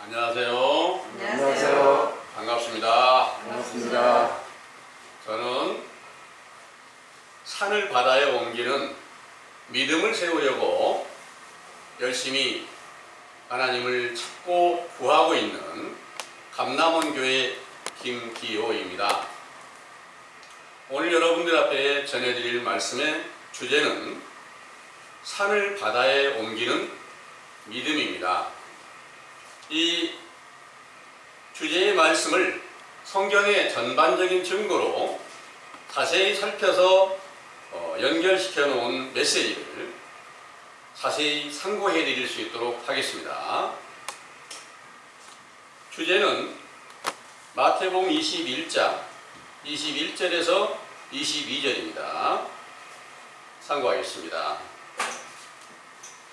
안녕하세요. 안녕하세요. 반갑습니다. 반갑습니다. 저는 산을 바다에 옮기는 믿음을 세우려고 열심히 하나님을 찾고 구하고 있는 감남원 교회 김기호입니다. 오늘 여러분들 앞에 전해드릴 말씀의 주제는 산을 바다에 옮기는 믿음입니다. 이 주제의 말씀을 성경의 전반적인 증거로 자세히 살펴서 연결시켜 놓은 메시지를 자세히 상고해 드릴 수 있도록 하겠습니다. 주제는 마태복음 21장 21절에서 22절입니다. 상고하겠습니다.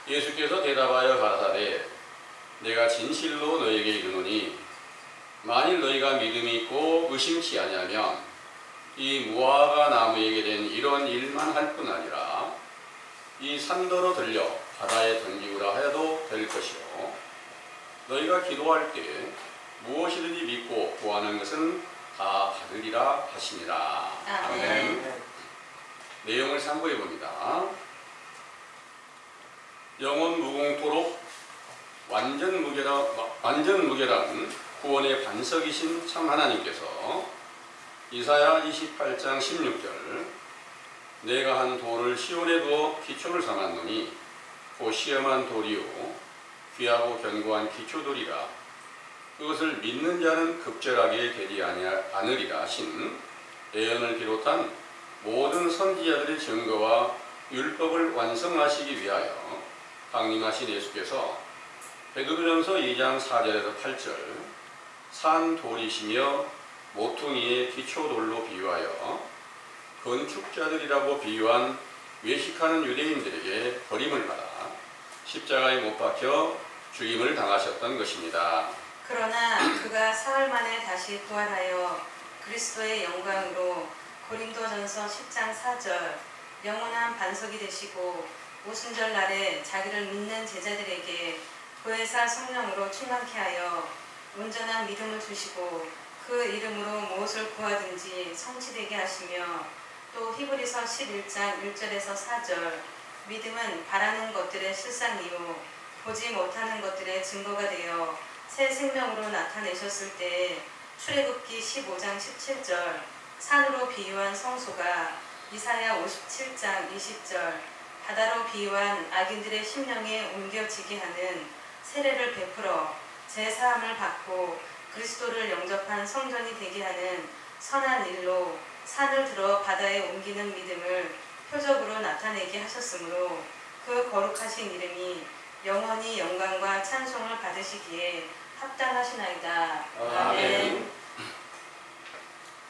예수께서 대답하여 가라사대 내가 진실로 너에게 이르노니 만일 너희가 믿음이 있고 의심치 아니하면 이 무화과 나무에게 된 이런 일만 할 뿐 아니라 이 산더러 들려 바다에 던지우라 하여도 될 것이요 너희가 기도할 때 무엇이든지 믿고 구하는 것은 다 받으리라 하시니라. 아멘. 내용을 참고해 봅니다. 영원 무궁토록 완전 무결한 구원의 반석이신 참 하나님께서 이사야 28장 16절 내가 한 돌을 시온에 두어 기초를 삼았노니 곧 시험한 돌이요 귀하고 견고한 기초돌이라 그것을 믿는 자는 급절하게 되지 않으리라 하신 예언을 비롯한 모든 선지자들의 증거와 율법을 완성하시기 위하여 강림하신 예수께서 베드로전서 2장 4절에서 8절 산 돌이시며 모퉁이의 기초돌로 비유하여 건축자들이라고 비유한 외식하는 유대인들에게 버림을 받아 십자가에 못 박혀 죽임을 당하셨던 것입니다. 그러나 그가 사흘 만에 다시 부활하여 그리스도의 영광으로 고린도전서 10장 4절 영원한 반석이 되시고 오순절 날에 자기를 믿는 제자들에게 보혜사 성령으로 충만케 하여 온전한 믿음을 주시고 그 이름으로 무엇을 구하든지 성취되게 하시며 또 히브리서 11장 1절에서 4절 믿음은 바라는 것들의 실상이요 보지 못하는 것들의 증거가 되어 새 생명으로 나타내셨을 때에 출애굽기 15장 17절 산으로 비유한 성소가 이사야 57장 20절 바다로 비유한 악인들의 심령에 옮겨지게 하는 세례를 베풀어 제사함을 받고 그리스도를 영접한 성전이 되게 하는 선한 일로 산을 들어 바다에 옮기는 믿음을 표적으로 나타내게 하셨으므로 그 거룩하신 이름이 영원히 영광과 찬송을 받으시기에 합당하시나이다. 아멘.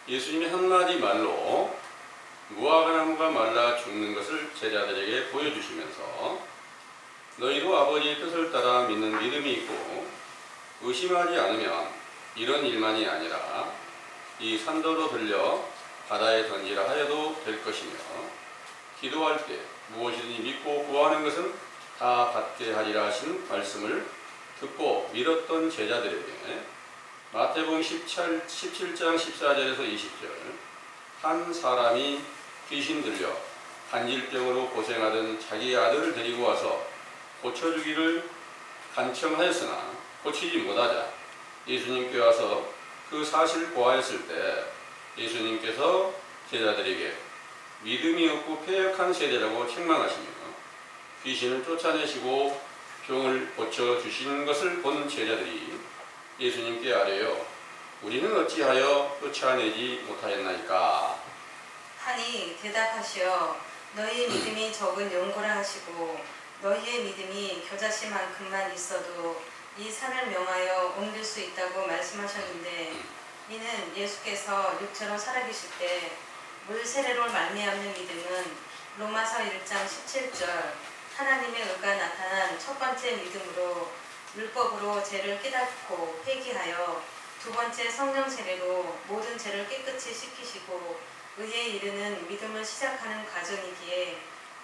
예수님의 한마디 말로 무화과나무가 말라 죽는 것을 제자들에게 보여주시면서 너희도 아버지의 뜻을 따라 믿는 믿음이 있고 의심하지 않으면 이런 일만이 아니라 이 산더러 들려 바다에 던지라 하여도 될 것이며 기도할 때 무엇이든지 믿고 구하는 것은 다 받게 하리라 하신 말씀을 듣고 믿었던 제자들에게 마태복음 17장 14절에서 20절 한 사람이 귀신 들려 간질병으로 고생하던 자기 아들을 데리고 와서 고쳐주기를 간청하였으나 고치지 못하자 예수님께 와서 그 사실을 고하였을 때 예수님께서 제자들에게 믿음이 없고 패역한 세대라고 책망하시며 귀신을 쫓아내시고 병을 고쳐주신 것을 본 제자들이 예수님께 아뢰어 우리는 어찌하여 쫓아내지 못하였나이까 하니 대답하시어 너희 믿음이 적은 용고라 하시고 너희의 믿음이 겨자씨만큼만 있어도 이 산을 명하여 옮길 수 있다고 말씀하셨는데 이는 예수께서 육체로 살아계실 때 물 세례로 말미암는 믿음은 로마서 1장 17절 하나님의 의가 나타난 첫 번째 믿음으로 율법으로 죄를 깨닫고 회개하여 두 번째 성령 세례로 모든 죄를 깨끗이 씻기시고 의에 이르는 믿음을 시작하는 과정이기에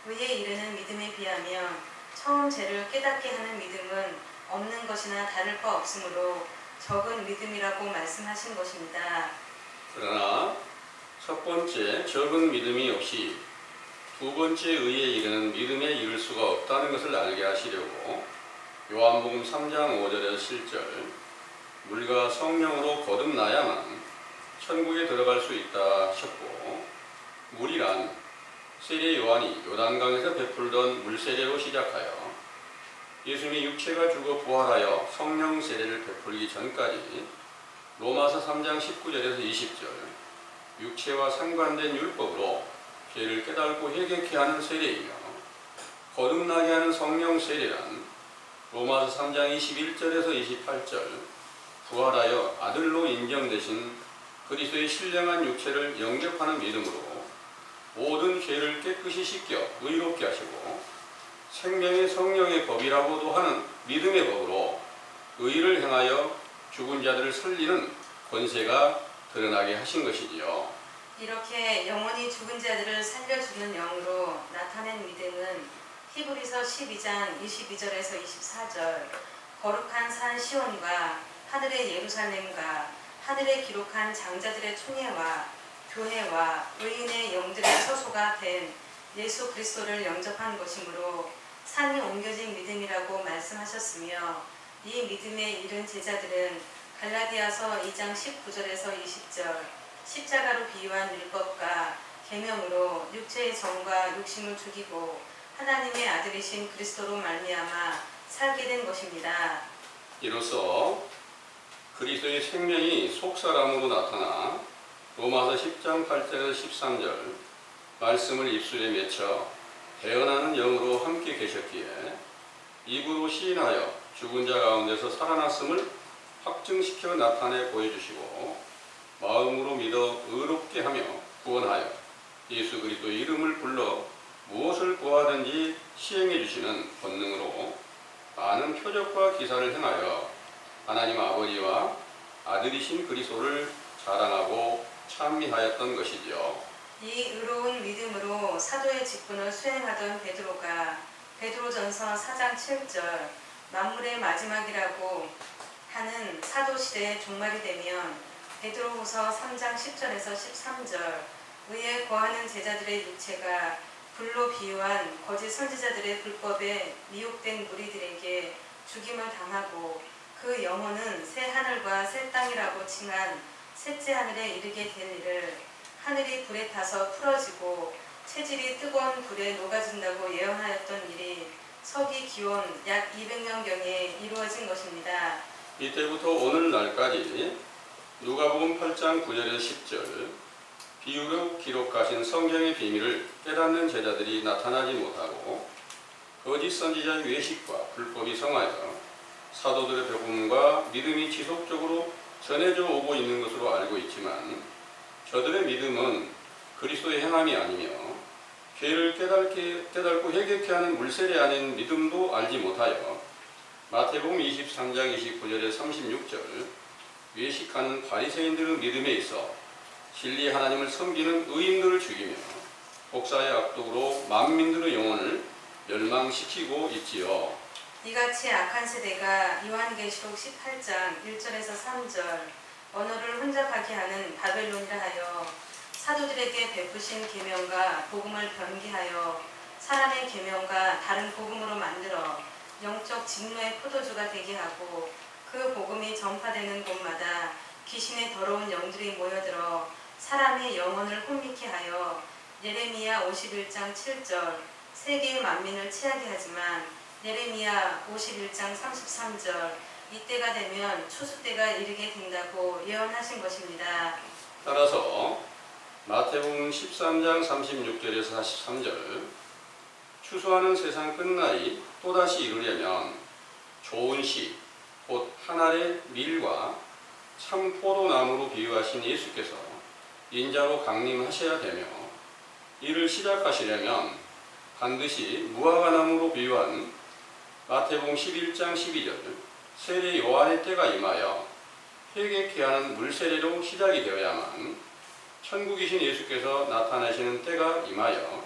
의에 이르는 믿음에 비하면 처음 죄를 깨닫게 하는 믿음은 없는 것이나 다를 바 없으므로 적은 믿음이라고 말씀하신 것입니다. 그러나 첫 번째 적은 믿음이 없이 두 번째 의에 이르는 믿음에 이를 수가 없다는 것을 알게 하시려고 요한복음 3장 5절에서 7절 물과 성령으로 거듭나야만 천국에 들어갈 수 있다 하셨고, 물이란 세례 요한이 요단강에서 베풀던 물세례로 시작하여 예수님이 육체가 죽어 부활하여 성령 세례를 베풀기 전까지 로마서 3장 19절에서 20절 육체와 상관된 율법으로 죄를 깨닫고 회개케 하는 세례이며, 거듭나게 하는 성령 세례란 로마서 3장 21절에서 28절 부활하여 아들로 인정되신 그리스도의 신령한 육체를 영접하는 믿음으로 모든 죄를 깨끗이 씻겨 의롭게 하시고, 생명의 성령의 법이라고도 하는 믿음의 법으로 의를 행하여 죽은 자들을 살리는 권세가 드러나게 하신 것이지요. 이렇게 영원히 죽은 자들을 살려주는 영으로 나타낸 믿음은 히브리서 12장 22절에서 24절 거룩한 산 시온과 하늘의 예루살렘과 하늘에 기록한 장자들의 총회와 교회와 의인의 영들의 서소가 된 예수 그리스도를 영접한 것이므로 산이 옮겨진 믿음이라고 말씀하셨으며, 이 믿음에 이른 제자들은 갈라디아서 2장 19절에서 20절 십자가로 비유한 율법과 계명으로 육체의 정과 욕심을 죽이고 하나님의 아들이신 그리스도로 말미암아 살게 된 것입니다. 이로써 그리스도의 생명이 속사람으로 나타나 로마서 10장 8절에서 13절 말씀을 입술에 맺혀 대언하는 영으로 함께 계셨기에 입으로 시인하여 죽은 자 가운데서 살아났음을 확증시켜 나타내 보여주시고, 마음으로 믿어 의롭게 하며 구원하여 예수 그리스도의 이름을 불러 무엇을 구하든지 시행해 주시는 권능으로 많은 표적과 기사를 행하여 하나님 아버지와 아들이신 그리스도를 자랑하고 찬미하였던 것이지요. 이 의로운 믿음으로 사도의 직분을 수행하던 베드로가 베드로전서 4장 7절 만물의 마지막이라고 하는 사도 시대의 종말이 되면 베드로후서 3장 10절에서 13절 의에 거하는 제자들의 육체가 불로 비유한 거짓 선지자들의 불법에 미혹된 무리들에게 죽임을 당하고, 그 영혼은 새 하늘과 새 땅이라고 칭한 셋째 하늘에 이르게 될 일을 하늘이 불에 타서 풀어지고 체질이 뜨거운 불에 녹아진다고 예언하였던 일이 서기 기원 약 200년경에 이루어진 것입니다. 이때부터 오늘날까지 누가복음 8장 9절에서 10절 비유로 기록하신 성경의 비밀을 깨닫는 제자들이 나타나지 못하고 거짓 선지자의 외식과 불법이 성하여 사도들의 복음과 믿음이 지속적으로 전해져 오고 있는 것으로 알고 있지만, 저들의 믿음은 그리스도의 행함이 아니며 죄를 깨닫고 회개케 하는 물세례 아닌 믿음도 알지 못하여 마태복음 23장 29절에 36절 외식하는 바리새인들의 믿음에 있어 진리 하나님을 섬기는 의인들을 죽이며 복사의 악독으로 만민들의 영혼을 멸망시키고 있지요. 이같이 악한 세대가 요한계시록 18장 1절에서 3절 언어를 혼잡하게 하는 바벨론이라 하여 사도들에게 베푸신 계명과 복음을 변기하여 사람의 계명과 다른 복음으로 만들어 영적 직노의 포도주가 되게 하고, 그 복음이 전파되는 곳마다 귀신의 더러운 영들이 모여들어 사람의 영혼을 혼미케 하여 예레미야 51장 7절 세계의 만민을 취하게 하지만 예레미야 51장 33절 이때가 되면 추수 때가 이르게 된다고 예언하신 것입니다. 따라서 마태복음 13장 36절에서 43절 추수하는 세상 끝날이 또다시 이루려면 좋은 씨, 곧 한 알의 밀과 참 포도나무로 비유하신 예수께서 인자로 강림하셔야 되며, 이를 시작하시려면 반드시 무화과나무로 비유한 마태복음 11장 12절 세례 요한의 때가 임하여 회개케 하는 물세례로 시작이 되어야만 천국이신 예수께서 나타나시는 때가 임하여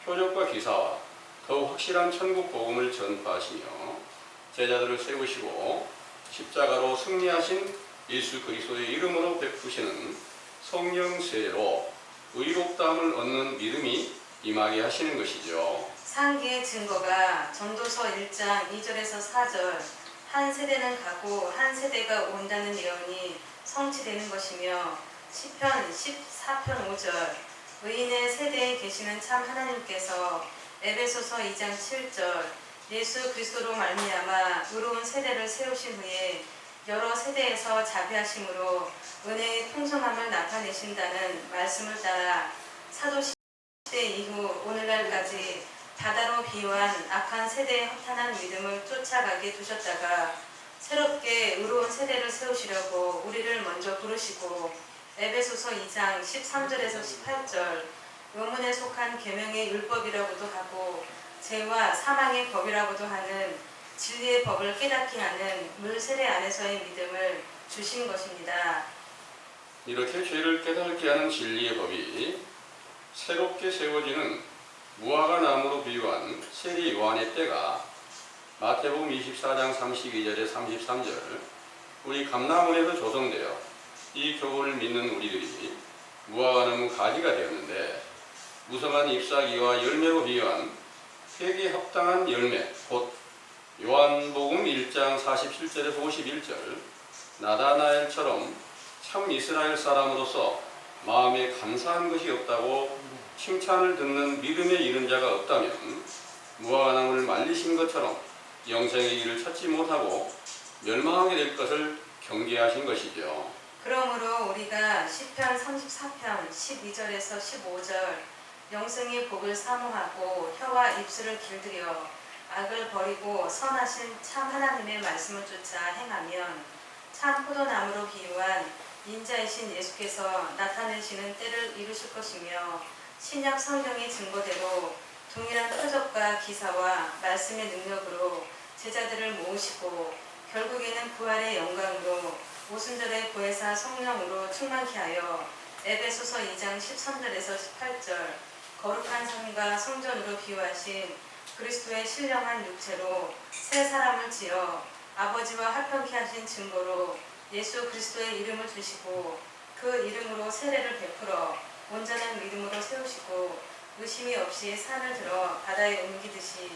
표적과 기사와 더욱 확실한 천국 복음을 전파하시며 제자들을 세우시고 십자가로 승리하신 예수 그리스도의 이름으로 베푸시는 성령 세례로 의롭다함을 얻는 믿음이 임하게 하시는 것이죠. 상기의 증거가 전도서 1장 2절에서 4절 한 세대는 가고 한 세대가 온다는 예언이 성취되는 것이며 시편 14편 5절 의인의 세대에 계시는 참 하나님께서 에베소서 2장 7절 예수 그리스도로 말미암아 의로운 세대를 세우신 후에 여러 세대에서 자비하심으로 은혜의 풍성함을 나타내신다는 말씀을 따라 사도시대 이후 오늘날까지 바다로 비유한 악한 세대의 허탄한 믿음을 쫓아가게 두셨다가 새롭게 의로운 세대를 세우시려고 우리를 먼저 부르시고 에베소서 2장 13절에서 18절 의문에 속한 계명의 율법이라고도 하고 죄와 사망의 법이라고도 하는 진리의 법을 깨닫게 하는 물세례 안에서의 믿음을 주신 것입니다. 이렇게 죄를 깨닫게 하는 진리의 법이 새롭게 세워지는 무화과 나무로 비유한 세례 요한의 때가 마태복음 24장 32절에 33절 우리 감람원에서 조성되어 이 교훈을 믿는 우리들이 무화과 나무 가지가 되었는데 무성한 잎사귀와 열매로 비유한 회개에 합당한 열매 곧 요한복음 1장 47절에서 51절 나다나엘처럼 참 이스라엘 사람으로서 마음에 감사한 것이 없다고 칭찬을 듣는 믿음에 이른 자가 없다면 무화과 나무를 말리신 것처럼 영생의 길을 찾지 못하고 멸망하게 될 것을 경계하신 것이죠. 그러므로 우리가 시편 34편 12절에서 15절 영생의 복을 사모하고 혀와 입술을 길들여 악을 버리고 선하신 참 하나님의 말씀을 쫓아 행하면 참 포도나무로 비유한 인자이신 예수께서 나타내시는 때를 이루실 것이며 신약 성경의 증거대로 동일한 표적과 기사와 말씀의 능력으로 제자들을 모으시고 결국에는 부활의 영광으로 오순절의 보혜사 성령으로 충만케 하여 에베소서 2장 13절에서 18절 거룩한 삶과 성전으로 비유하신 그리스도의 신령한 육체로 새 사람을 지어 아버지와 합평케 하신 증거로 예수 그리스도의 이름을 주시고 그 이름으로 세례를 베풀어 온전한 믿음으로 세우시고 의심이 없이 산을 들어 바다에 옮기듯이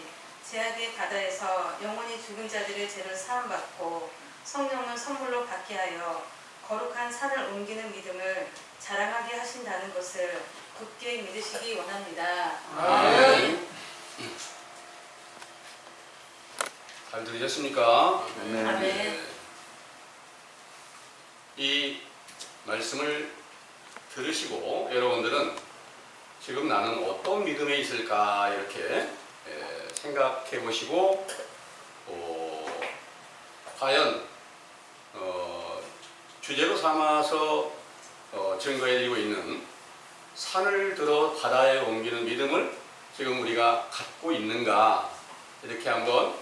제약의 바다에서 영원히 죽은 자들의 죄를 사함받고 성령을 선물로 받게 하여 거룩한 산을 옮기는 믿음을 자랑하게 하신다는 것을 굳게 믿으시기 원합니다. 아멘. 잘 들으셨습니까? 아멘. 이 말씀을 들으시고 여러분들은 지금 나는 어떤 믿음에 있을까 이렇게 생각해 보시고 과연 주제로 삼아서 증거해 드리고 있는 산을 들어 바다에 옮기는 믿음을 지금 우리가 갖고 있는가 이렇게 한번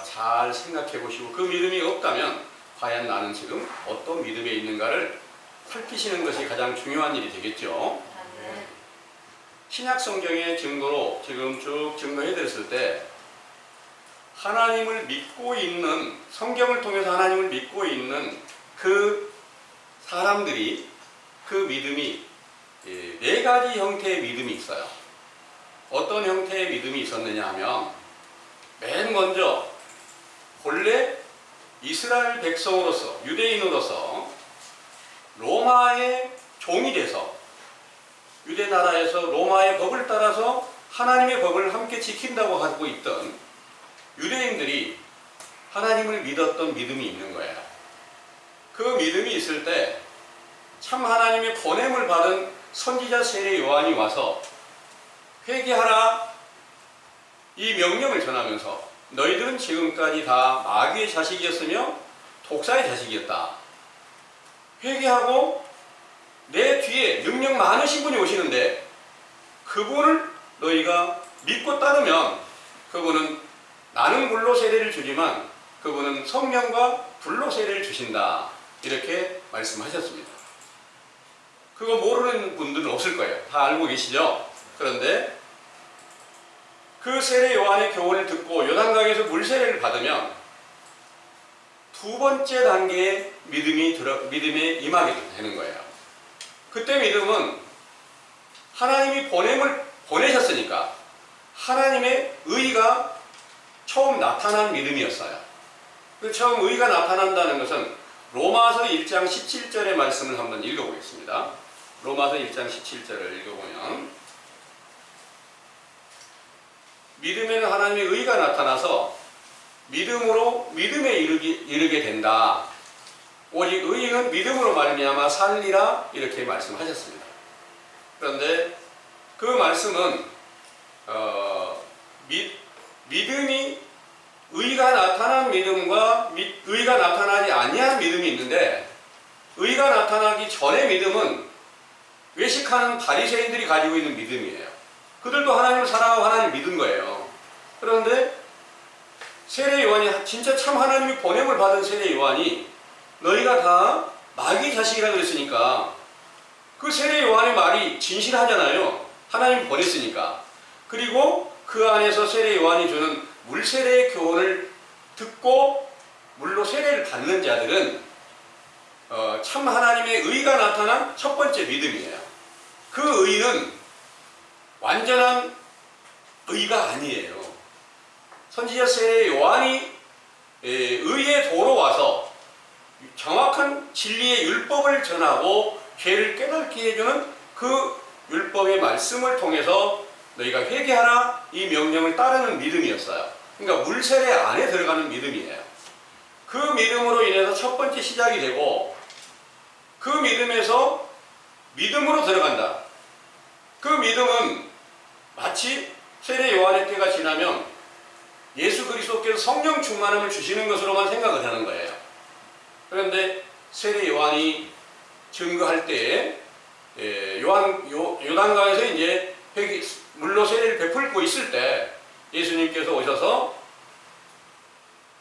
잘 생각해 보시고 그 믿음이 없다면 과연 나는 지금 어떤 믿음에 있는가를 살피시는 것이 가장 중요한 일이 되겠죠. 아멘. 신약 성경의 증거로 지금 쭉 증거해 드렸을 때 하나님을 믿고 있는 성경을 통해서 하나님을 믿고 있는 그 사람들이 그 믿음이 네 가지 형태의 믿음이 있어요. 어떤 형태의 믿음이 있었느냐 하면 맨 먼저 본래 이스라엘 백성으로서 유대인으로서 로마의 종이 돼서 유대 나라에서 로마의 법을 따라서 하나님의 법을 함께 지킨다고 하고 있던 유대인들이 하나님을 믿었던 믿음이 있는 거예요. 그 믿음이 있을 때 참 하나님의 보냄을 받은 선지자 세례 요한이 와서 회개하라 이 명령을 전하면서 너희들은 지금까지 다 마귀의 자식이었으며 독사의 자식이었다. 회개하고 내 뒤에 능력 많으신 분이 오시는데 그분을 너희가 믿고 따르면 그분은 나는 물로 세례를 주지만 그분은 성령과 불로 세례를 주신다. 이렇게 말씀하셨습니다. 그거 모르는 분들은 없을 거예요. 다 알고 계시죠? 그런데 그 세례 요한의 교훈을 듣고 요단강에서 물 세례를 받으면 두 번째 단계의 믿음에 임하게 되는 거예요. 그때 믿음은 하나님이 보내셨으니까 하나님의 의가 처음 나타난 믿음이었어요. 그 처음 의가 나타난다는 것은 로마서 1장 17절의 말씀을 한번 읽어보겠습니다. 로마서 1장 17절을 읽어보면 믿음에는 하나님의 의가 나타나서 믿음으로 믿음에 이르게 된다. 오직 의인은 믿음으로 말미암아 살리라 이렇게 말씀하셨습니다. 그런데 그 말씀은 믿음이 의가 나타난 믿음과 의가 나타나지 아니한 믿음이 있는데 의가 나타나기 전의 믿음은 외식하는 바리새인들이 가지고 있는 믿음이에요. 그들도 하나님을 사랑하고 하나님을 믿은 거예요. 그런데 세례 요한이 진짜 참 하나님이 보냄을 받은 세례 요한이 너희가 다 마귀 자식이라 그랬으니까 그 세례 요한의 말이 진실하잖아요. 하나님이 보냈으니까. 그리고 그 안에서 세례 요한이 주는 물세례의 교훈을 듣고 물로 세례를 받는 자들은 참 하나님의 의가 나타난 첫 번째 믿음이에요. 그 의는 완전한 의가 아니에요. 선지자 세례 요한이 의의 도로 와서 정확한 진리의 율법을 전하고 죄를 깨닫게 해주는 그 율법의 말씀을 통해서 너희가 회개하라 이 명령을 따르는 믿음이었어요. 그러니까 물세례 안에 들어가는 믿음이에요. 그 믿음으로 인해서 첫 번째 시작이 되고 그 믿음에서 믿음으로 들어간다. 그 믿음은 마치 세례 요한의 때가 지나면 예수 그리스도께서 성령 충만함을 주시는 것으로만 생각을 하는 거예요. 그런데 세례 요한이 증거할 때에 요단강에서 이제 물로 세례를 베풀고 있을 때 예수님께서 오셔서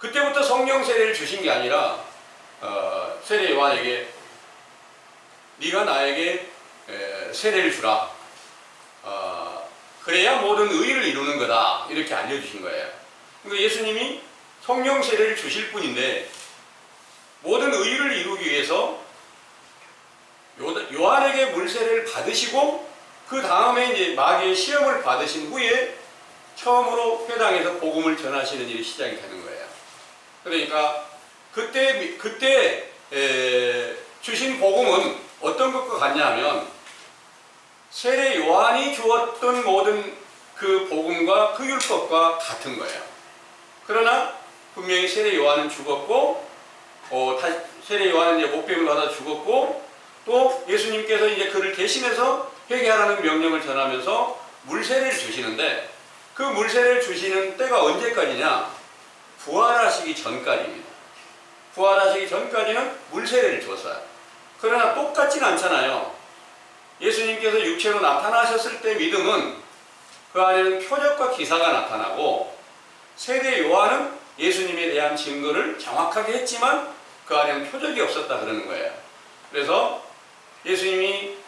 그때부터 성령 세례를 주신 게 아니라 세례 요한에게 네가 나에게 세례를 주라. 그래야 모든 의를 이루는 거다. 이렇게 알려주신 거예요. 그러니까 예수님이 성령 세례를 주실 뿐인데 모든 의를 이루기 위해서 요한에게 물세례를 받으시고 그 다음에 이제 마귀의 시험을 받으신 후에 처음으로 회당에서 복음을 전하시는 일이 시작이 되는 거예요. 그러니까 그때 주신 복음은 어떤 것과 같냐면 세례 요한이 주었던 모든 그 복음과 그 율법과 같은 거예요. 그러나 분명히 세례 요한은 죽었고 세례 요한은 이제 목배임을 받아 죽었고 또 예수님께서 이제 그를 대신해서 회개하라는 명령을 전하면서 물세례를 주시는데 그 물세례를 주시는 때가 언제까지냐? 부활하시기 전까지입니다. 부활하시기 전까지는 물세례를 줬어요. 그러나 똑같지는 않잖아요. 예수님께서 육체로 나타나셨을 때 믿음은 그 안에는 표적과 기사가 나타나고 세례 요한은 예수님에 대한 증거를 정확하게 했지만 그 안에는 표적이 없었다 그러는 거예요. 그래서 예수님이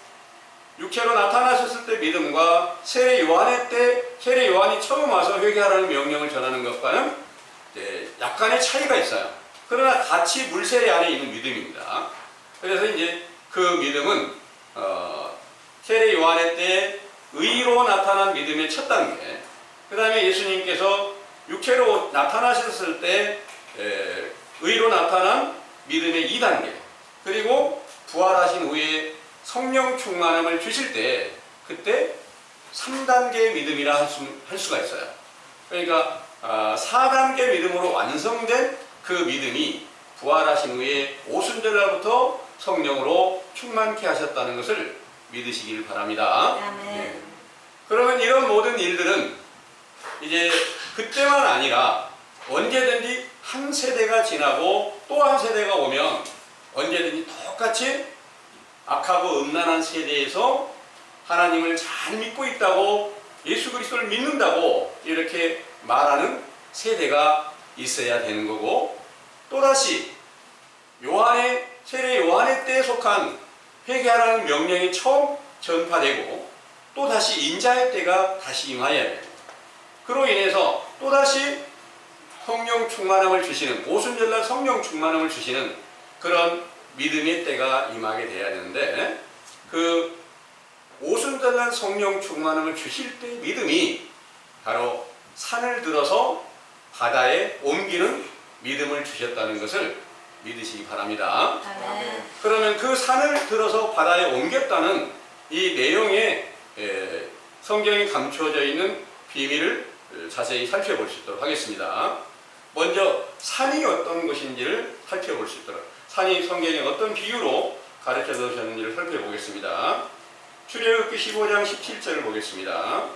육체로 나타나셨을 때 믿음과 세례 요한이 처음 와서 회개하라는 명령을 전하는 것과는 약간의 차이가 있어요. 그러나 같이 물세례 안에 있는 믿음입니다. 그래서 이제 그 믿음은 세례 요한의 때 의로 나타난 믿음의 첫 단계, 그 다음에 예수님께서 육체로 나타나셨을 때 의로 나타난 믿음의 2단계, 그리고 부활하신 후에 성령 충만함을 주실 때 그때 3단계의 믿음이라 할 수가 있어요. 그러니까 4단계 믿음으로 완성된 그 믿음이 부활하신 후에 오순절날부터 성령으로 충만케 하셨다는 것을 믿으시길 바랍니다. 네. 그러면 이런 모든 일들은 이제 그때만 아니라 언제든지 한 세대가 지나고 또 한 세대가 오면 언제든지 똑같이 악하고 음란한 세대에서 하나님을 잘 믿고 있다고 예수 그리스도를 믿는다고 이렇게 말하는 세대가 있어야 되는 거고, 또다시 세례 요한의 때에 속한 회개하라는 명령이 처음 전파되고 또다시 인자의 때가 다시 임하여야 돼요. 그로 인해서 또다시 성령 충만함을 주시는, 오순절날 성령 충만함을 주시는 그런 믿음의 때가 임하게 돼야 되는데, 그 오순절날 성령 충만함을 주실 때의 믿음이 바로 산을 들어서 바다에 옮기는 믿음을 주셨다는 것을 믿으시기 바랍니다. 아멘. 그러면 그 산을 들어서 바다에 옮겼다는 이 내용에 성경에 감추어져 있는 비밀을 자세히 살펴볼 수 있도록 하겠습니다. 먼저 산이 어떤 것인지를 살펴볼 수 있도록, 산이 성경에 어떤 비유로 가르쳐 주셨는지를 살펴보겠습니다. 출애굽기 15장 17절을 보겠습니다.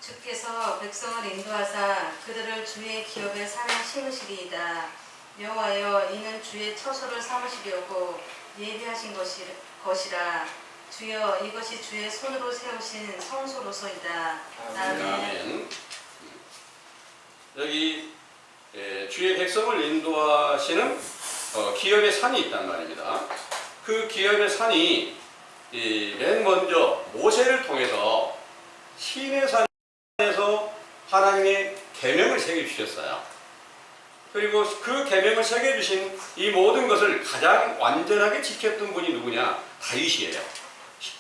주께서 백성을 인도하사 그들을 주의 기업의 산에 심으시리이다. 여호와여, 이는 주의 처소를 삼으시려고 예비하신 것이라. 주여, 이것이 주의 손으로 세우신 성소로서이다. 아멘. 아멘. 여기 주의 백성을 인도하시는 기업의 산이 있단 말입니다. 그 기업의 산이 맨 먼저 모세를 통해서 시내산에서 하나님의 계명을 새겨주셨어요. 그리고 그 계명을 새겨주신 이 모든 것을 가장 완전하게 지켰던 분이 누구냐? 다윗이에요.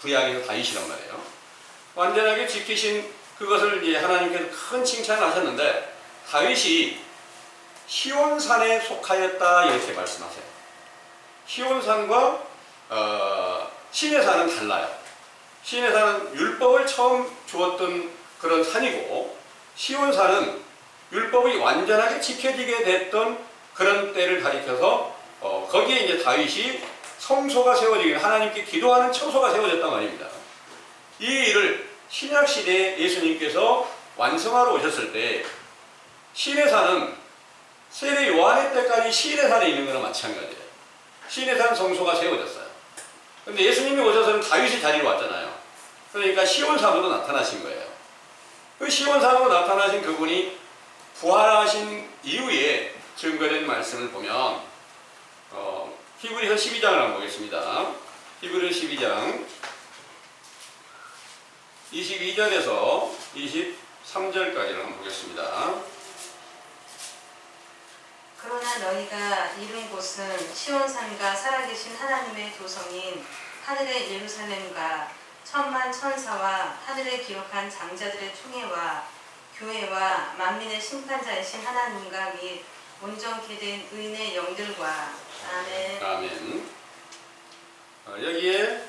구약에서 다윗이란 말이에요. 완전하게 지키신 그것을 이제 하나님께서 큰 칭찬을 하셨는데, 다윗이 시온산에 속하였다 이렇게 말씀하세요. 시온산과 시내산은 달라요. 시내산은 율법을 처음 주었던 그런 산이고, 시온산은 율법이 완전하게 지켜지게 됐던 그런 때를 가리켜서 거기에 이제 다윗이 성소가 세워지긴, 하나님께 기도하는 처소가 세워졌단 말입니다. 이 일을 신약 시대에 예수님께서 완성하러 오셨을 때, 시내산은 세례 요한의 때까지 시내산에 있는 거랑 마찬가지예요. 시내산 성소가 세워졌어요. 근데 예수님이 오셔서는 다윗의 자리로 왔잖아요. 그러니까 시온산으로 나타나신 거예요. 그 시온산으로 나타나신 그분이 부활하신 이후에 증거된 말씀을 보면 히브리서 12장을 한번 보겠습니다. 히브리서 12장 22절에서 23절까지를 한번 보겠습니다. 그러나 너희가 이른 곳은 시온산과 살아계신 하나님의 도성인 하늘의 예루살렘과 천만 천사와 하늘에 기록한 장자들의 총회와 교회와 만민의 심판자이신 하나님과 및 온전케 된 의인의 영들과. 아멘. 아멘. 여기에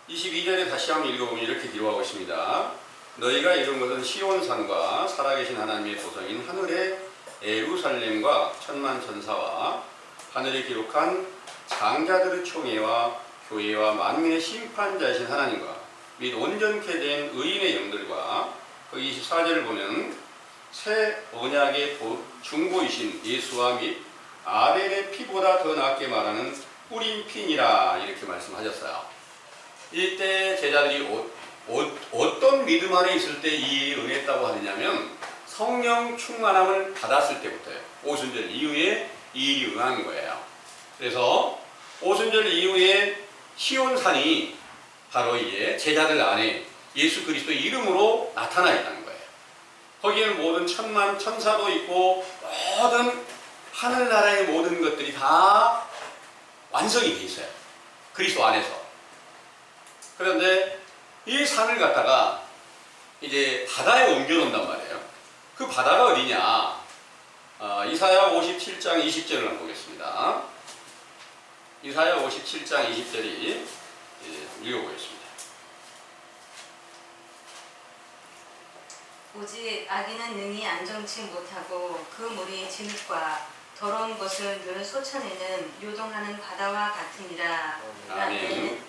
22절에 다시 한번 읽어보면 이렇게 기록하고 있습니다. 너희가 이룬 것은 시온산과 살아계신 하나님의 도성인 하늘의 예루살렘과 천만 천사와 하늘에 기록한 장자들의 총회와 교회와 만민의 심판자이신 하나님과 및 온전케 된 의인의 영들과, 그 24절을 보면 새 언약의 중보이신 예수와 및 아벨의 피보다 더 낫게 말하는 뿌린 핀이라 이렇게 말씀하셨어요. 이때 제자들이 어떤 믿음 안에 있을 때 이 일이 응했다고 하느냐면, 성령 충만함을 받았을 때부터요. 오순절 이후에 이 일이 응한 거예요. 그래서 오순절 이후에 시온산이 바로 이제 제자들 안에 예수 그리스도의 이름으로 나타나 있다는 거예요. 거기에는 모든 천만 천사도 있고 모든 하늘나라의 모든 것들이 다 완성이 돼 있어요. 그리스도 안에서. 그런데 이 산을 갖다가 이제 바다에 옮겨놓는단 말이에요. 그 바다가 어디냐? 이사야 57장 20절을 한번 보겠습니다. 이사야 57장 20절이 읽어보겠습니다. 오직 악인은 능히 안정치 못하고 그 물이 진흙과 더러운 것을 늘 쏟아내는 요동하는 바다와 같으니라. 아멘.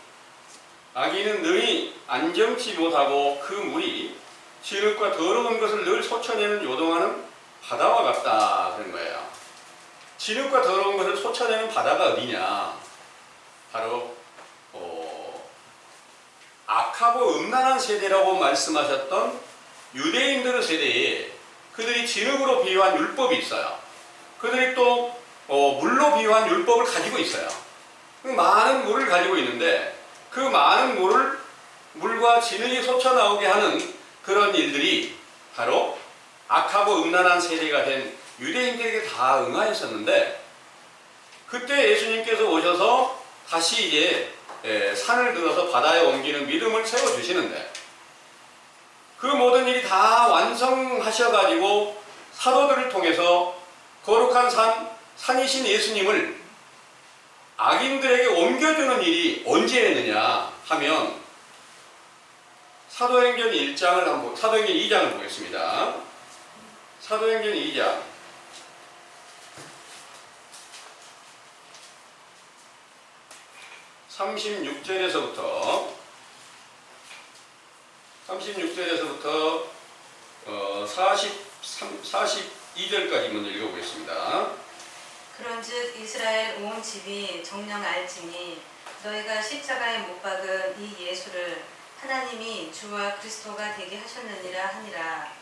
악인은 능히 안정치 못하고 그 물이 진흙과 더러운 것을 늘 쏟아내는 요동하는 바다와 같다 그런 거예요. 진흙과 더러운 것을 쏟아내는 바다가 어디냐? 바로 악하고 음란한 세대라고 말씀하셨던 유대인들의 세대에 그들이 진흙으로 비유한 율법이 있어요. 그들이 또 물로 비유한 율법을 가지고 있어요. 많은 물을 가지고 있는데 그 많은 물과 진흙이 솟아 나오게 하는 그런 일들이 바로 악하고 음란한 세대가 된 유대인들에게 다 응하였었는데, 그때 예수님께서 오셔서 다시 이제 산을 들어서 바다에 옮기는 믿음을 세워주시는데, 그 모든 일이 다 완성하셔가지고 사도들을 통해서 거룩한 산이신 예수님을 악인들에게 옮겨주는 일이 언제 했느냐 하면 사도행전 2장을 보겠습니다. 사도행전 2장 36절에서부터 42절까지 먼저 읽어보겠습니다. 그런즉 이스라엘 온 집이 정녕 알지니 너희가 십자가에 못 박은 이 예수를 하나님이 주와 그리스도가 되게 하셨느니라 하니라.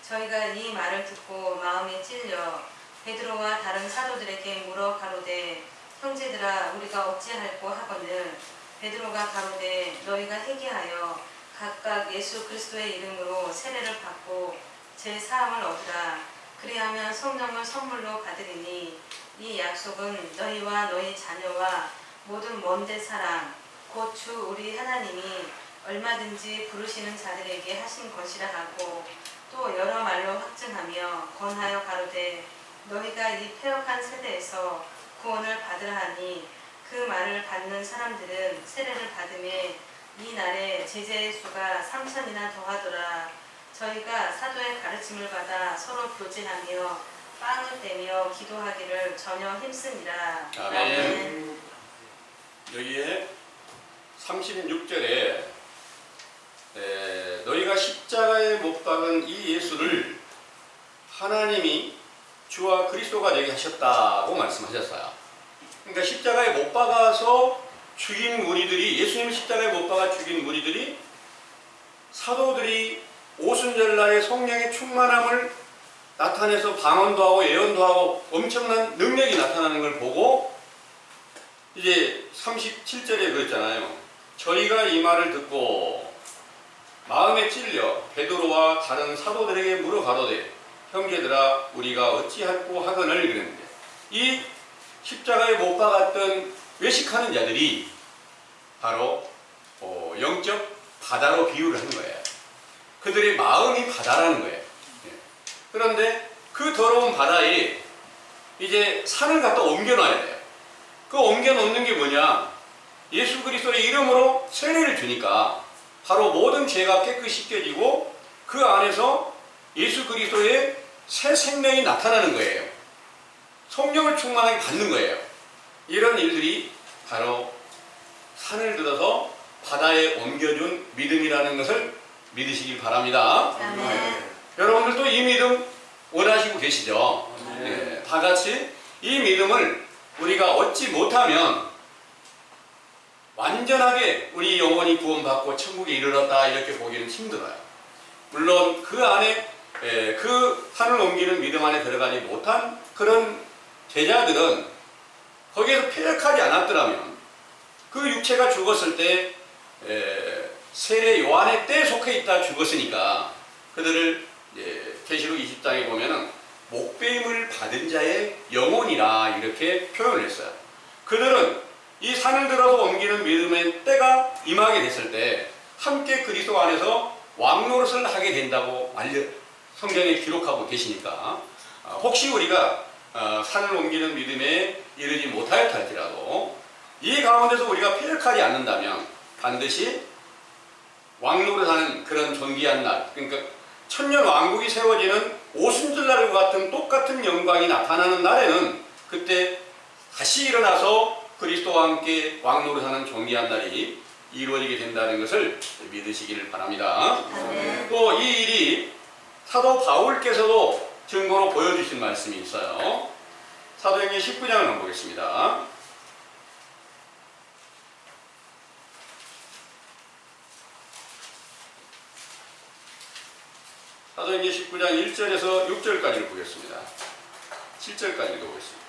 저희가 이 말을 듣고 마음에 찔려 베드로와 다른 사도들에게 물어 가로되 형제들아 우리가 어찌할꼬 하거늘 베드로가 가로되 너희가 회개하여 각각 예수 그리스도의 이름으로 세례를 받고 제 사함을 얻으라. 그리하면 성령을 선물로 받으리니 이 약속은 너희와 너희 자녀와 모든 먼데 사람 곧 주 우리 하나님이 얼마든지 부르시는 자들에게 하신 것이라 하고, 또 여러 말로 확증하며 권하여 가로되 너희가 이 패역한 세대에서 구원을 받으라 하니 그 말을 받는 사람들은 세례를 받음에 이 날에 제자의 수가 3,000이나 더하더라. 저희가 사도의 가르침을 받아 서로 교제하며 빵을 떼며 기도하기를 전혀 힘쓰니라. 아멘. 여기에 36절에 너희가 십자가에 못 박은 이 예수를 하나님이 주와 그리스도가 되게 하셨다고 말씀하셨어요. 그러니까 십자가에 못 박아서 죽인 무리들이, 예수님을 십자가에 못 박아 죽인 무리들이 사도들이 오순절날에 성령의 충만함을 나타내서 방언도 하고 예언도 하고 엄청난 능력이 나타나는 걸 보고 이제 37절에 그랬잖아요. 저희가 이 말을 듣고 마음에 찔려 베드로와 다른 사도들에게 물어 가로되 형제들아 우리가 어찌할꼬 하거늘 그랬는데, 이 십자가에 못 박았던 외식하는 자들이 바로 영적 바다로 비유를 하는 거예요. 그들의 마음이 바다라는 거예요. 그런데 그 더러운 바다에 이제 산을 갖다 옮겨놔야 돼요. 그 옮겨놓는 게 뭐냐? 예수 그리스도의 이름으로 세례를 주니까 바로 모든 죄가 깨끗이 씻겨지고 그 안에서 예수 그리스도의 새 생명이 나타나는 거예요. 성령을 충만하게 받는 거예요. 이런 일들이 바로 산을 들어서 바다에 옮겨준 믿음이라는 것을 믿으시기 바랍니다. 아멘. 여러분들도 이 믿음 원하시고 계시죠? 네, 다 같이 이 믿음을 우리가 얻지 못하면 완전하게 우리 영혼이 구원받고 천국에 이르렀다 이렇게 보기는 힘들어요. 물론 그 안에 그 산을 옮기는 믿음 안에 들어가지 못한 그런 제자들은 거기에서 패역하지 않았더라면 그 육체가 죽었을 때 세례 요한의 때에 속해 있다 죽었으니까 그들을 계시록 20장에 보면은 목배임을 받은 자의 영혼이라 이렇게 표현을 했어요. 그들은 이 산을 들어서 옮기는 믿음의 때가 임하게 됐을 때 함께 그리스도 안에서 왕노릇을 하게 된다고 성경에 기록하고 계시니까 혹시 우리가 산을 옮기는 믿음에 이르지 못하였다 할지라도 이 가운데서 우리가 패역하지 않는다면 반드시 왕노릇하는 그런 존귀한 날, 그러니까 천년 왕국이 세워지는 오순절날과 같은 똑같은 영광이 나타나는 날에는 그때 다시 일어나서 그리스도와 함께 왕노릇하는 존귀한 날이 이루어지게 된다는 것을 믿으시기를 바랍니다. 또 이 일이 사도 바울께서도 증거로 보여주신 말씀이 있어요. 사도행전 19장을 한번 보겠습니다. 사도행전 19장 1절에서 6절까지를 보겠습니다. 7절까지 읽어보겠습니다.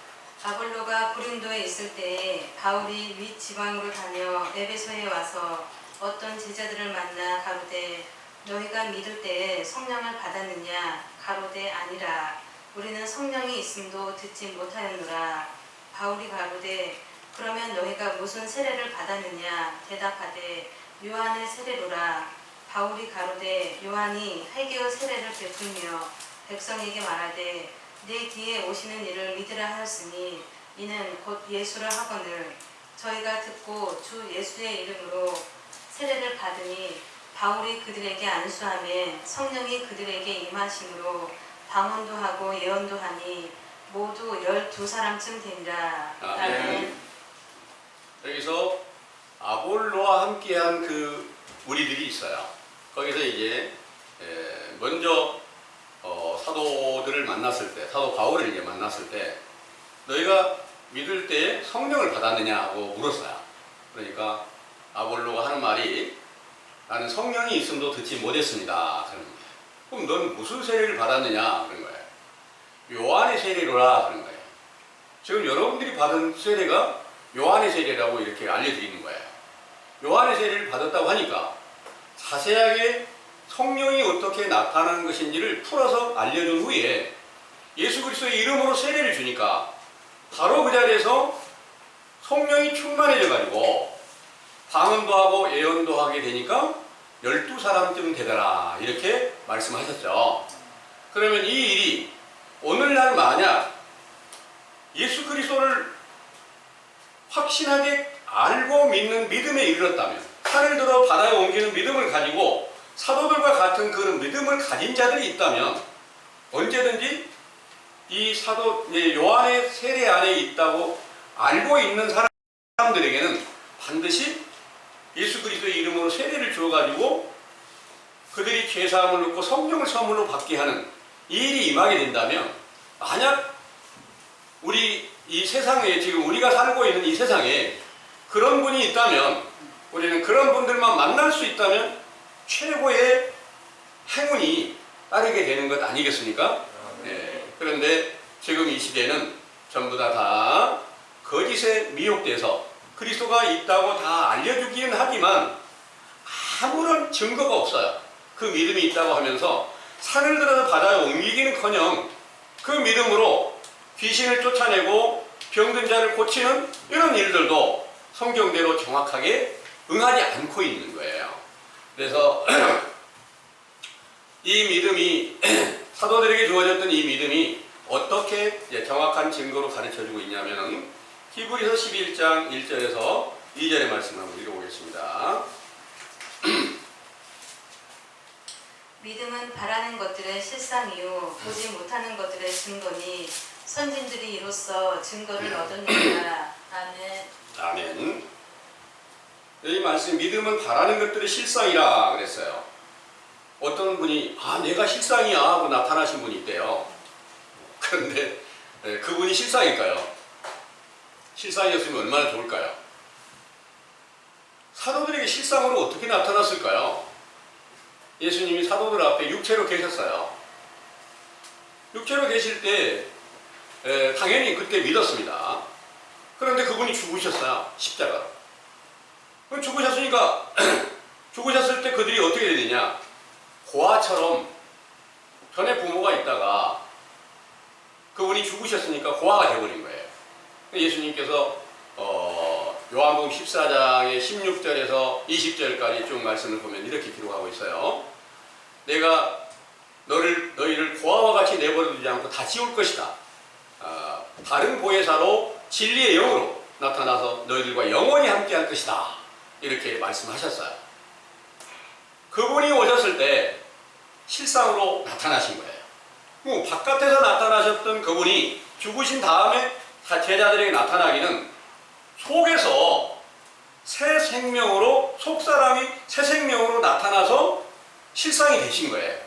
아볼로가 고린도에 있을 때에 바울이 윗 지방으로 다녀 에베소에 와서 어떤 제자들을 만나 가로되 너희가 믿을 때에 성령을 받았느냐 가로되 아니라 우리는 성령이 있음도 듣지 못하였노라. 바울이 가로되 그러면 너희가 무슨 세례를 받았느냐 대답하되 요한의 세례로라. 바울이 가로되 요한이 회개의 세례를 베풀며 백성에게 말하되 내 뒤에 오시는 이를 믿으라 하였으니 이는 곧 예수라 하거늘 저희가 듣고 주 예수의 이름으로 세례를 받으니 바울이 그들에게 안수하며 성령이 그들에게 임하심으로 방언도 하고 예언도 하니 모두 12사람쯤 되니라. 아멘. 여기서 아볼로와 함께한 그 무리들이 있어요. 거기서 이제 먼저 사도들을 만났을 때, 사도 바울을 이제 만났을 때 너희가 믿을 때 성령을 받았느냐 하고 물었어요. 그러니까 아볼로가 하는 말이 나는 성령이 있음도 듣지 못했습니다. 그런 거예요. 그럼 너는 무슨 세례를 받았느냐? 그런 거예요. 요한의 세례로라 그런 거예요. 지금 여러분들이 받은 세례가 요한의 세례라고 이렇게 알려드리는 거예요. 요한의 세례를 받았다고 하니까 자세하게 성령이 어떻게 나타나는 것인지를 풀어서 알려준 후에 예수 그리스도의 이름으로 세례를 주니까 바로 그 자리에서 성령이 충만해져 가지고 방언도 하고 예언도 하게 되니까 12사람쯤 되더라 이렇게 말씀하셨죠. 그러면 이 일이 오늘날 만약 예수 그리스도를 확신하게 알고 믿는 믿음에 이르렀다면 산을 들어 바다에 옮기는 믿음을 가지고 사도들과 같은 그런 믿음을 가진 자들이 있다면 언제든지 이 사도 요한의 세례 안에 있다고 알고 있는 사람들에게는 반드시 예수 그리스도의 이름으로 세례를 주어가지고 그들이 죄사함을 얻고 성령을 선물로 받게 하는 이 일이 임하게 된다면 만약 우리 이 세상에 지금 우리가 살고 있는 이 세상에 그런 분이 있다면 우리는 그런 분들만 만날 수 있다면 최고의 행운이 따르게 되는 것 아니겠습니까? 네. 그런데 지금 이 시대는 전부 다 거짓에 미혹돼서 그리스도가 있다고 다 알려주기는 하지만 아무런 증거가 없어요. 그 믿음이 있다고 하면서 산을 들어서 바다에 옮기기는커녕 그 믿음으로 귀신을 쫓아내고 병든 자를 고치는 이런 일들도 성경대로 정확하게 응하지 않고 있는 거예요. 그래서 이 믿음이 사도들에게 주어졌던 이 믿음이 어떻게 정확한 증거로 가르쳐주고 있냐면 히브리서 11장 1절에서 2절의 말씀을 한번 읽어보겠습니다. 믿음은 바라는 것들의 실상이요 보지 못하는 것들의 증거니 선진들이 이로써 증거를 얻었느니라. 아멘. 아멘. 이 말씀 믿음은 바라는 것들의 실상이라 그랬어요. 어떤 분이 내가 실상이야 하고 나타나신 분이 있대요. 그런데 그분이 실상일까요? 실상이었으면 얼마나 좋을까요? 사도들에게 실상으로 어떻게 나타났을까요? 예수님이 사도들 앞에 육체로 계셨어요. 육체로 계실 때 당연히 그때 믿었습니다. 그런데 그분이 죽으셨어요. 십자가로. 그럼 죽으셨으니까 죽으셨을 때 그들이 어떻게 되느냐? 고아처럼 전에 부모가 있다가 그분이 죽으셨으니까 고아가 되어버린 거예요. 예수님께서 요한복음 14장의 16절에서 20절까지 쭉 말씀을 보면 이렇게 기록하고 있어요. 내가 너희를 고아와 같이 내버려두지 않고 다 지울 것이다. 다른 보혜사로 진리의 영으로 나타나서 너희들과 영원히 함께할 것이다. 이렇게 말씀하셨어요. 그분이 오셨을 때 실상으로 나타나신 거예요. 바깥에서 나타나셨던 그분이 죽으신 다음에 제자들에게 나타나기는 속에서 새 생명으로 속사람이 새 생명으로 나타나서 실상이 되신 거예요.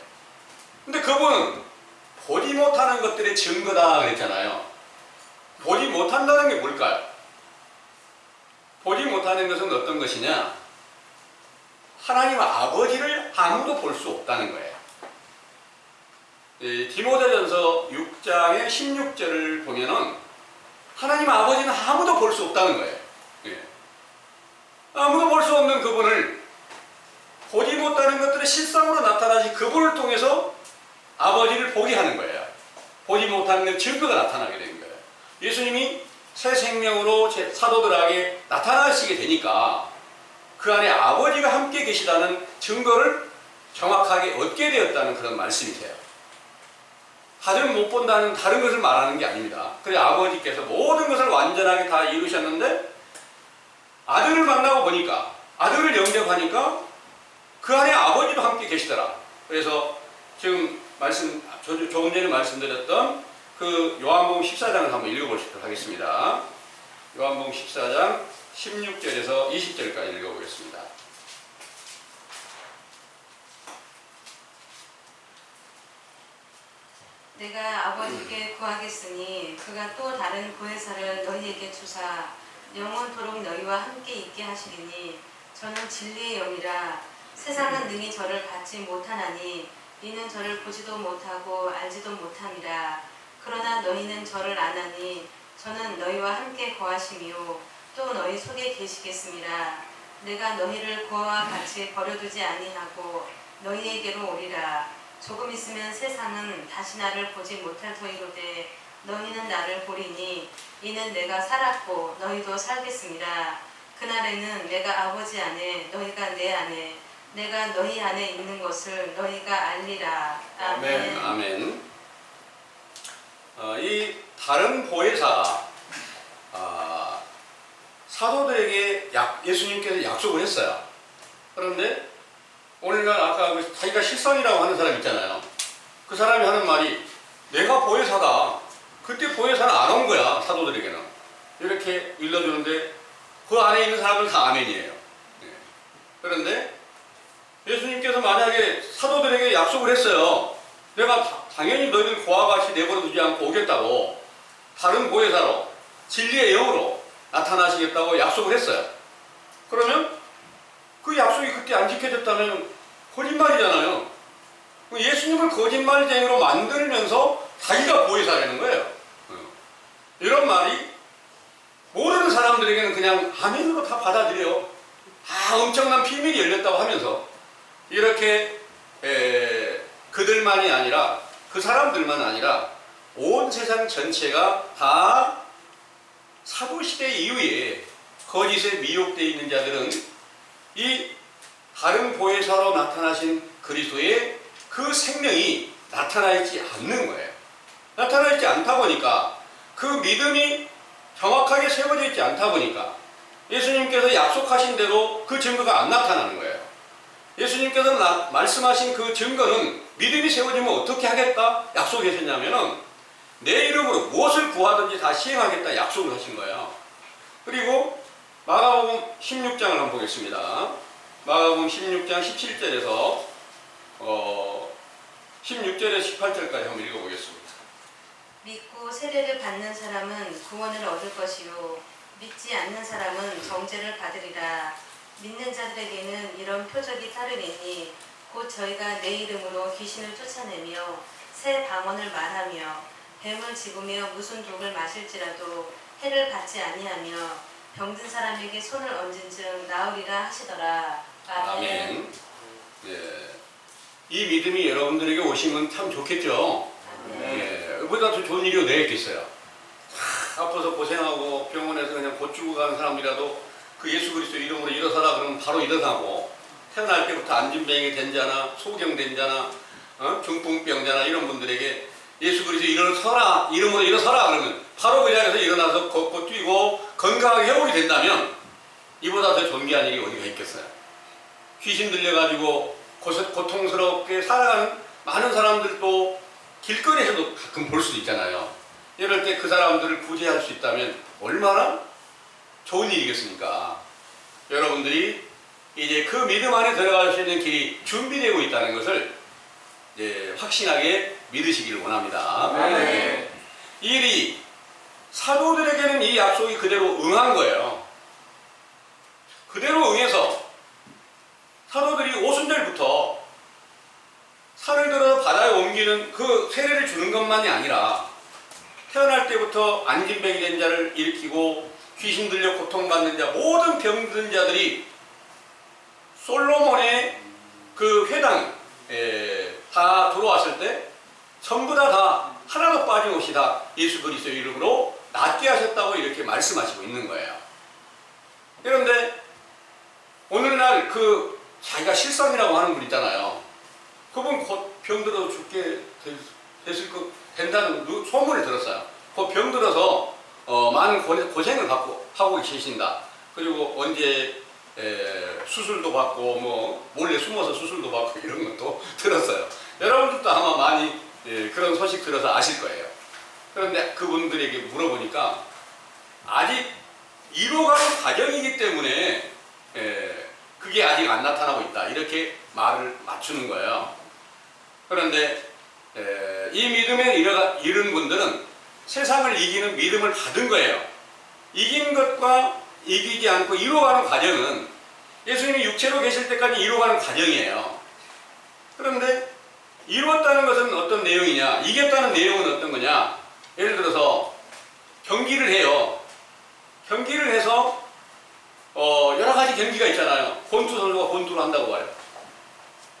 근데 그분은 보지 못하는 것들의 증거다 그랬잖아요. 보지 못한다는 게 뭘까요? 보지 못하는 것은 어떤 것이냐? 하나님 아버지를 아무도 볼 수 없다는 거예요. 디모데전서 6장의 16절을 보면은 하나님 아버지는 아무도 볼 수 없다는 거예요. 예. 아무도 볼 수 없는 그분을 보지 못하는 것들의 실상으로 나타나신 그분을 통해서 아버지를 보게 하는 거예요. 보지 못하는 증거가 나타나게 된 거예요. 예수님이 새 생명으로 사도들에게 나타나시게 되니까 그 안에 아버지가 함께 계시다는 증거를 정확하게 얻게 되었다는 그런 말씀이세요. 아들은 못 본다는 다른 것을 말하는 게 아닙니다. 그래서 아버지께서 모든 것을 완전하게 다 이루셨는데 아들을 만나고 보니까, 아들을 영접하니까 그 안에 아버지도 함께 계시더라. 그래서 지금 조금 전에 말씀드렸던 그 요한복음 14장을 한번 읽어보시도록 하겠습니다. 요한복음 14장 16절에서 20절까지 읽어보겠습니다. 내가 아버지께 구하겠으니 그가 또 다른 보혜사를 너희에게 주사 영원토록 너희와 함께 있게 하시리니 저는 진리의 영이라. 세상은 능히 저를 받지 못하나니 이는 저를 보지도 못하고 알지도 못함이라. 그러나 너희는 저를 아나니 저는 너희와 함께 거하시며 또 너희 속에 계시겠습니다. 내가 너희를 고아와 같이 버려두지 아니하고 너희에게로 오리라. 조금 있으면 세상은 다시 나를 보지 못할 터이로되 너희는 나를 보리니 이는 내가 살았고 너희도 살겠습니다. 그날에는 내가 아버지 안에 너희가 내 안에 내가 너희 안에 있는 것을 너희가 알리라. 아멘. 아멘. 이 다른 보혜사가 사도들에게 예수님께서 약속을 했어요. 그런데 오늘날 아까 자기가 실상이라고 하는 사람 있잖아요. 그 사람이 하는 말이 내가 보혜사다. 그때 보혜사는 안 온 거야, 사도들에게는. 이렇게 일러주는데 그 안에 있는 사람은 다 아멘이에요. 그런데 예수님께서 만약에 사도들에게 약속을 했어요. 내가 당연히 너희들 고아와 같이 내버려 두지 않고 오겠다고, 다른 보혜사로 진리의 영으로 나타나시겠다고 약속을 했어요. 그러면 그 약속이 그때 안 지켜졌다면 거짓말이잖아요. 예수님을 거짓말쟁이로 만들면서 자기가 보혜사라는 거예요. 이런 말이 모르는 사람들에게는 그냥 아멘으로 다 받아들여요. 엄청난 비밀이 열렸다고 하면서 이렇게 그들만이 아니라, 그 사람들만 아니라 온 세상 전체가 다 사도시대 이후에 거짓에 미혹되어 있는 자들은 이 다른 보혜사로 나타나신 그리스도의 그 생명이 나타나 있지 않는 거예요. 나타나 있지 않다 보니까, 그 믿음이 정확하게 세워져 있지 않다 보니까 예수님께서 약속하신 대로 그 증거가 안 나타나는 거예요. 예수님께서 말씀하신 그 증거는 믿음이 세워지면 어떻게 하겠다 약속하셨냐면은 내 이름으로 무엇을 구하든지 다 시행하겠다 약속을 하신 거예요. 그리고 마가복음 16장을 한번 보겠습니다. 마가복음 16장 17절에서 16절에서 18절까지 한번 읽어보겠습니다. 믿고 세례를 받는 사람은 구원을 얻을 것이요 믿지 않는 사람은 정죄를 받으리라. 믿는 자들에게는 이런 표적이 따르리니 곧 저희가 내 이름으로 귀신을 쫓아내며 새 방언을 말하며 뱀을 집으며 무슨 독을 마실지라도 해를 받지 아니하며 병든 사람에게 손을 얹은즉 나으리라 하시더라. 아멘. 네. 이 믿음이 여러분들에게 오시면 참 좋겠죠. 그보다 더 좋은 일이 어디 있겠어요. 아파서 고생하고 병원에서 그냥 고치고 가는 사람이라도 그 예수 그리스도 이름으로 일어서라 그러면 바로 일어나고, 태어날 때부터 안진병이 된 자나 소경된 자나 중풍병자나 이런 분들에게 예수 그리스도 일어서라, 이름으로 일어서라 그러면 바로 그 자리에서 일어나서 걷고 뛰고 건강하게 회복이 된다면 이보다 더 존귀한 일이 어디가 있겠어요. 귀신 들려가지고 고통스럽게 살아가는 많은 사람들도 길거리에서도 가끔 볼 수도 있잖아요. 이럴 때 그 사람들을 구제할 수 있다면 얼마나 좋은 일이겠습니까? 여러분들이 이제 그 믿음 안에 들어갈 수 있는 길이 준비되고 있다는 것을 이제 확신하게 믿으시기를 원합니다. 아멘. 이 일이 사도들에게는 이 약속이 그대로 응한 거예요. 그대로 응해서 사도들이 오순절부터 산을 들어 바다에 옮기는 그 세례를 주는 것만이 아니라 태어날 때부터 안진뱅이 된 자를 일으키고 귀신 들려 고통받는 자, 모든 병든 자들이 솔로몬의 그 회당에 다 들어왔을 때 전부 다 하나도 빠짐없이 다 예수 그리스도의 이름으로 낫게 하셨다고 이렇게 말씀하시고 있는 거예요. 그런데 오늘날 그 자기가 실상이라고 하는 분 있잖아요. 그분 곧 병들어서 죽게 된다는 소문을 들었어요. 그 병들어서 많은 고생을 하고 계신다. 그리고 언제 수술도 받고 뭐 몰래 숨어서 수술도 받고 이런 것도 들었어요. 여러분들도 아마 많이 그런 소식 들어서 아실 거예요. 그런데 그분들에게 물어보니까 아직 이루어가는 과정이기 때문에 그게 아직 안 나타나고 있다. 이렇게 말을 맞추는 거예요. 그런데 이 믿음에 이른 분들은 세상을 이기는 믿음을 받은 거예요. 이긴 것과 이기지 않고 이루어가는 과정은 예수님이 육체로 계실 때까지 이루어가는 과정이에요. 그런데 이루었다는 것은 어떤 내용이냐, 이겼다는 내용은 어떤 거냐. 예를 들어서 경기를 해요. 경기를 해서 여러 가지 경기가 있잖아요. 권투 선수가 권투를 한다고 봐요.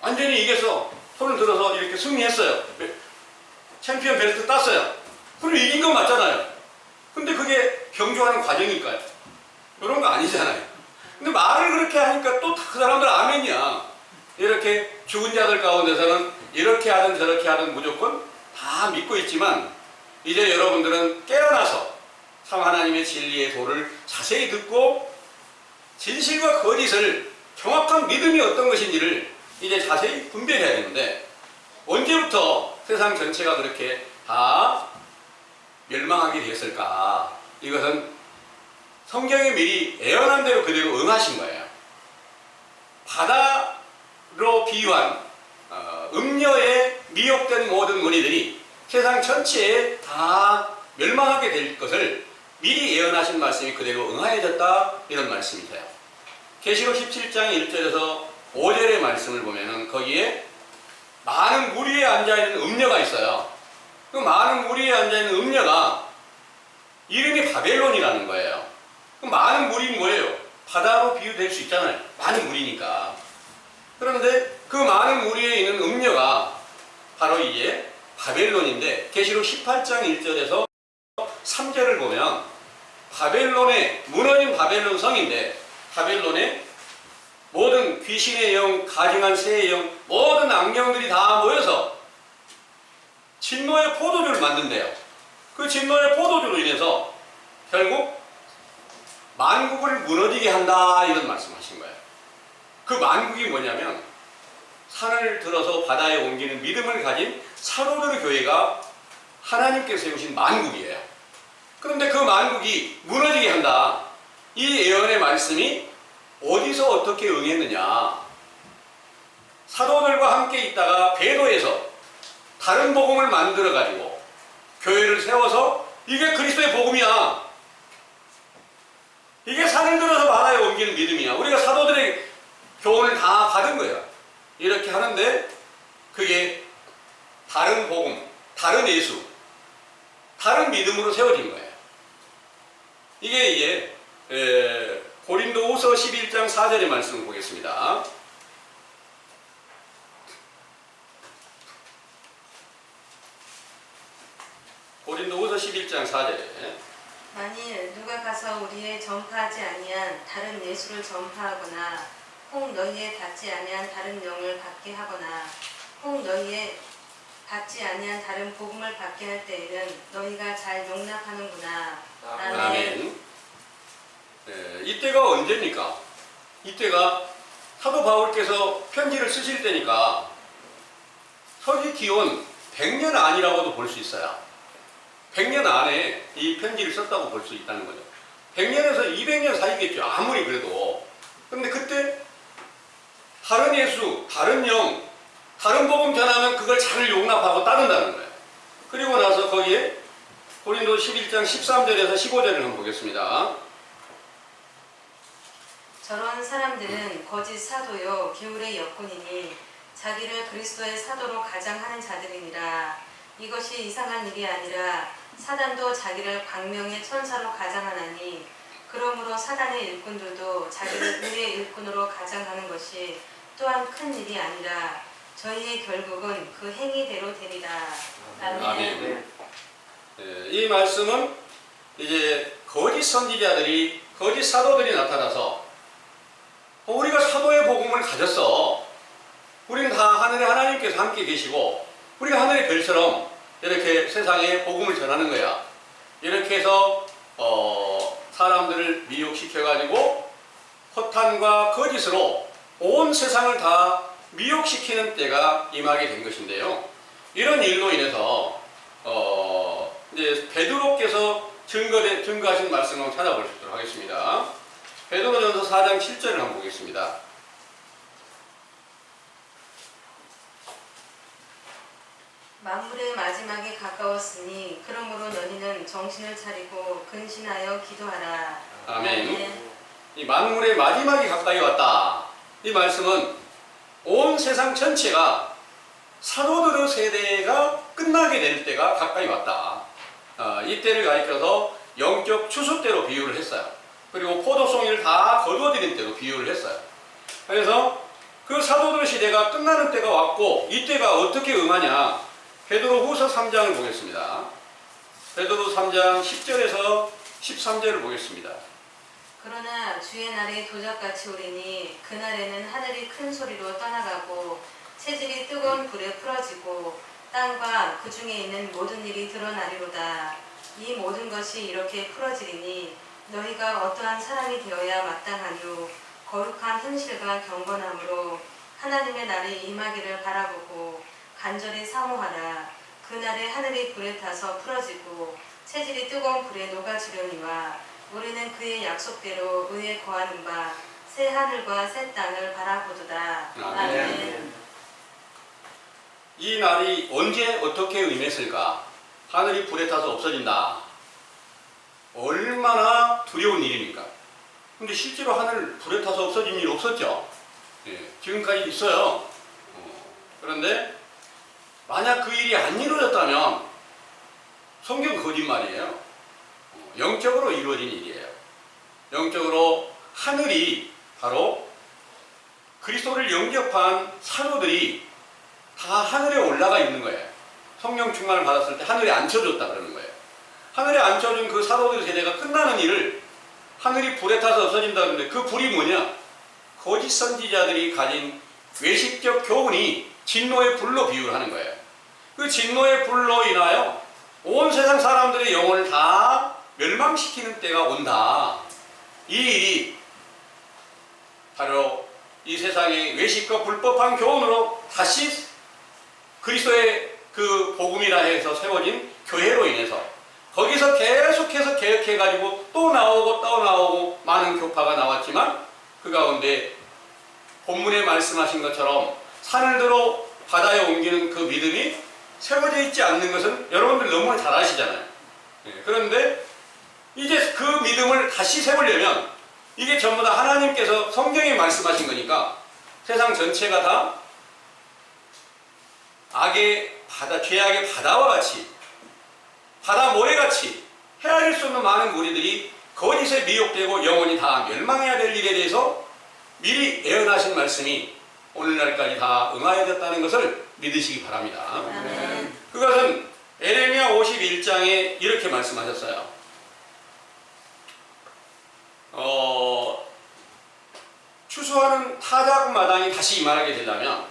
완전히 이겨서 손을 들어서 이렇게 승리했어요. 챔피언 벨트 땄어요. 그럼 이긴 건 맞잖아요. 근데 그게 경주하는 과정일까요? 그런 거 아니잖아요. 근데 말을 그렇게 하니까 또 그 사람들 아멘이야. 이렇게 죽은 자들 가운데서는 이렇게 하든 저렇게 하든 무조건 다 믿고 있지만 이제 여러분들은 깨어나서 참 하나님의 진리의 도를 자세히 듣고 진실과 거짓을 정확한 믿음이 어떤 것인지를 이제 자세히 분별해야 되는데 언제부터 세상 전체가 그렇게 다 멸망하게 되었을까? 이것은 성경이 미리 예언한 대로 그대로 응하신 거예요. 바다로 비유한 음녀에 미혹된 모든 무리들이 세상 전체에 다 멸망하게 될 것을 미리 예언하신 말씀이 그대로 응하여졌다 이런 말씀이세요. 계시록 17장 1절에서 5절의 말씀을 보면은 거기에 많은 무리에 앉아있는 음녀가 있어요. 그 많은 무리에 앉아있는 음녀가 이름이 바벨론이라는 거예요. 그 많은 무리는 뭐예요? 바다로 비유될 수 있잖아요. 많은 무리니까. 그런데 그 많은 무리에 있는 음녀가 바로 이게 바벨론인데 계시록 18장 1절에서 3절을 보면 바벨론의 무너진 바벨론 성인데 바벨론의 모든 귀신의 영, 가증한 새의 영, 모든 악령들이 다 모여서 진노의 포도주를 만든대요. 그 진노의 포도주로 인해서 결국 만국을 무너지게 한다 이런 말씀하신 거예요. 그 만국이 뭐냐면 산을 들어서 바다에 옮기는 믿음을 가진 사도들의 교회가 하나님께 세우신 만국이에요. 그런데 그 만국이 무너지게 한다. 이 예언의 말씀이 어디서 어떻게 응했느냐. 사도들과 함께 있다가 배도에서 다른 복음을 만들어 가지고 교회를 세워서 이게 그리스도의 복음이야. 이게 산을 들어서 바다에 옮기는 믿음이야. 우리가 사도들의 교훈을 다 받은 거야. 이렇게 하는데 그게 다른 복음, 다른 예수, 다른 믿음으로 세워진 거예요. 이게 고린도후서 11장 4절의 말씀을 보겠습니다. 고린도후서 11장 4절에 만일 누가 가서 우리의 전파하지 아니한 다른 예수를 전파하거나 혹 너희의 받지 아니한 다른 영을 받게 하거나 혹 너희의 받지 아니한 다른 복음을 받게 할 때에는 너희가 잘 용납하는구나. 아멘. 이때가 언제입니까? 이때가 사도 바울께서 편지를 쓰실 때니까 서기 기원 100년 안이라고도 볼 수 있어요. 100년 안에 이 편지를 썼다고 볼 수 있다는 거죠. 100년에서 200년 사이겠죠. 아무리 그래도. 그런데 그때 다른 예수, 다른 영, 다른 복음 전하면 그걸 잘 용납하고 따른다는 거예요. 그리고 나서 거기에 고린도 11장 13절에서 15절을 한번 보겠습니다. 저런 사람들은 거짓 사도요 기울의 역군이니 자기를 그리스도의 사도로 가장하는 자들이니라. 이것이 이상한 일이 아니라 사단도 자기를 광명의 천사로 가장하나니 그러므로 사단의 일꾼들도 자기를 의의 일꾼으로 가장하는 것이 또한 큰 일이 아니라 저희의 결국은 그 행위대로 되리라. 아멘. 아멘. 이 말씀은 이제 거짓 선지자들이, 거짓 사도들이 나타나서 우리가 사도의 복음을 가졌어. 우리는 다 하늘의 하나님께서 함께 계시고 우리가 하늘의 별처럼 이렇게 세상에 복음을 전하는 거야. 이렇게 해서 사람들을 미혹시켜가지고 허탄과 거짓으로 온 세상을 다 미혹시키는 때가 임하게 된 것인데요. 이런 일로 인해서 이제 베드로께서 증거하신 말씀을 한번 찾아보도록 하겠습니다. 베드로전서 4장 7절을 한번 보겠습니다. 만물의 마지막에 가까웠으니 그러므로 너희는 정신을 차리고 근신하여 기도하라. 아멘. 이 만물의 마지막이 가까이 왔다. 이 말씀은 온 세상 전체가 사도들의 세대가 끝나게 될 때가 가까이 왔다. 이때를 가리켜서 영적 추수 때로 비유를 했어요. 그리고 포도송이를 다 거두어들인 때도 비유를 했어요. 그래서 그 사도들 시대가 끝나는 때가 왔고 이때가 어떻게 응하냐. 베드로 후서 3장을 보겠습니다. 베드로 3장 10절에서 13절을 보겠습니다. 그러나 주의 날이 도적같이 오리니 그날에는 하늘이 큰 소리로 떠나가고 체질이 뜨거운 불에 풀어지고 땅과 그 중에 있는 모든 일이 드러나리로다. 이 모든 것이 이렇게 풀어지리니 너희가 어떠한 사람이 되어야 마땅하뇨. 거룩한 현실과 경건함으로 하나님의 날이 임하기를 바라보고 간절히 사모하라. 그날에 하늘이 불에 타서 풀어지고 체질이 뜨거운 불에 녹아지려니와 우리는 그의 약속대로 의에 거하는 바 새 하늘과 새 땅을 바라보도다. 아멘. 이 날이 언제 어떻게 임했을까? 하늘이 불에 타서 없어진다. 얼마나 두려운 일입니까? 근데 실제로 하늘 불에 타서 없어진 일 없었죠? 지금까지 있어요. 그런데 만약 그 일이 안 이루어졌다면 성경 거짓말이에요. 영적으로 이루어진 일이에요. 영적으로 하늘이 바로 그리스도를 영접한 사도들이 다 하늘에 올라가 있는 거예요. 성령 충만을 받았을 때 하늘에 앉혀줬다 그러는 거예요. 하늘에 앉혀준 그 사도들 세대가 끝나는 일을 하늘이 불에 타서 없어진다 그러는데 그 불이 뭐냐? 거짓 선지자들이 가진 외식적 교훈이 진노의 불로 비유를 하는 거예요. 그 진노의 불로 인하여 온 세상 사람들의 영혼을 다 멸망시키는 때가 온다. 이 일이 바로 이 세상의 외식과 불법한 교훈으로 다시 그리스도의 그 복음이라 해서 세워진 교회로 인해서 거기서 계속해서 개혁해가지고 또 나오고 많은 교파가 나왔지만 그 가운데 본문에 말씀하신 것처럼 산을들어 바다에 옮기는 그 믿음이 세워져 있지 않는 것은 여러분들 너무 잘 아시잖아요. 그런데 이제 그 믿음을 다시 세우려면 이게 전부 다 하나님께서 성경에 말씀하신 거니까 세상 전체가 다 악의 바다, 죄악의 바다와 같이 바다 모래같이 헤아릴 수 없는 많은 무리들이 거짓에 미혹되고 영원히 다 멸망해야 될 일에 대해서 미리 예언하신 말씀이 오늘날까지 다 응하여졌다는 것을 믿으시기 바랍니다. 아멘. 그것은 에레미야 51장에 이렇게 말씀하셨어요. 추수하는 타작마당이 다시 임하게 되려면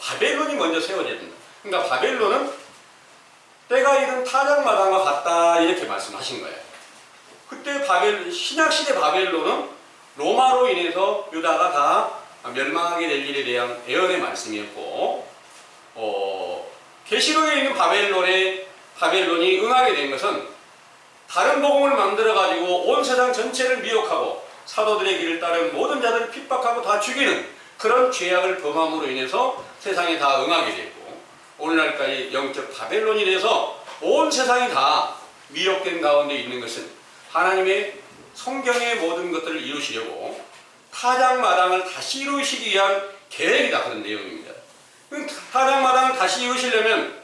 바벨론이 먼저 세워져야 된다. 그러니까 바벨론은 때가 이른 타작마당과 같다 이렇게 말씀하신 거예요. 그때 신약시대 바벨론은 로마로 인해서 유다가 다 멸망하게 될 일에 대한 예언의 말씀이었고 계시록에 있는 바벨론이 응하게 된 것은 다른 복음을 만들어가지고 온 세상 전체를 미혹하고 사도들의 길을 따른 모든 자들을 핍박하고 다 죽이는 그런 죄악을 범함으로 인해서 세상에 다 응하게 됐고 오늘날까지 영적 바벨론이 돼서 온 세상이 다 미혹된 가운데 있는 것은 하나님의 성경의 모든 것들을 이루시려고 타작마당을 다시 이루시기 위한 계획이다 그런 내용입니다. 타작마당을 다시 이루시려면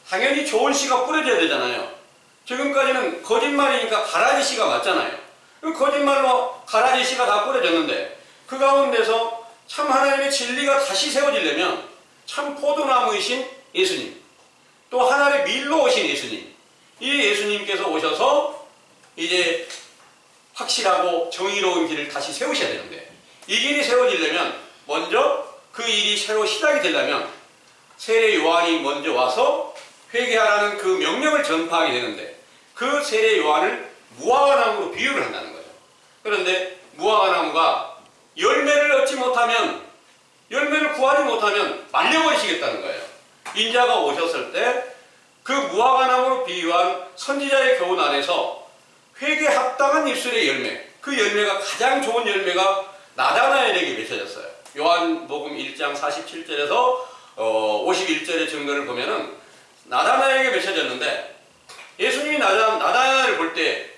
당연히 좋은 씨가 뿌려져야 되잖아요. 지금까지는 거짓말이니까 가라지 씨가 맞잖아요. 그 거짓말로 가라지 씨가 다 뿌려졌는데 그 가운데서 참 하나님의 진리가 다시 세워지려면 참 포도나무이신 예수님, 또 하나의 밀로 오신 예수님, 이 예수님께서 오셔서 이제 확실하고 정의로운 길을 다시 세우셔야 되는데, 이 길이 세워지려면 먼저 그 일이 새로 시작이 되려면 세례 요한이 먼저 와서 회개하라는 그 명령을 전파하게 되는데, 그 세례 요한을 무화과나무로 비유를 한다는 거죠. 그런데 무화과나무가 열매를 얻지 못하면, 열매를 구하지 못하면 말려버리시겠다는 거예요. 인자가 오셨을 때 그 무화과나무로 비유한 선지자의 교훈 안에서 회개 합당한 입술의 열매, 그 열매가 가장 좋은 열매가 나다나엘에게 맺혀졌어요. 요한복음 1장 47절에서 51절의 증거를 보면은 나다나엘에게 맺혀졌는데, 예수님이 나다나엘을 볼 때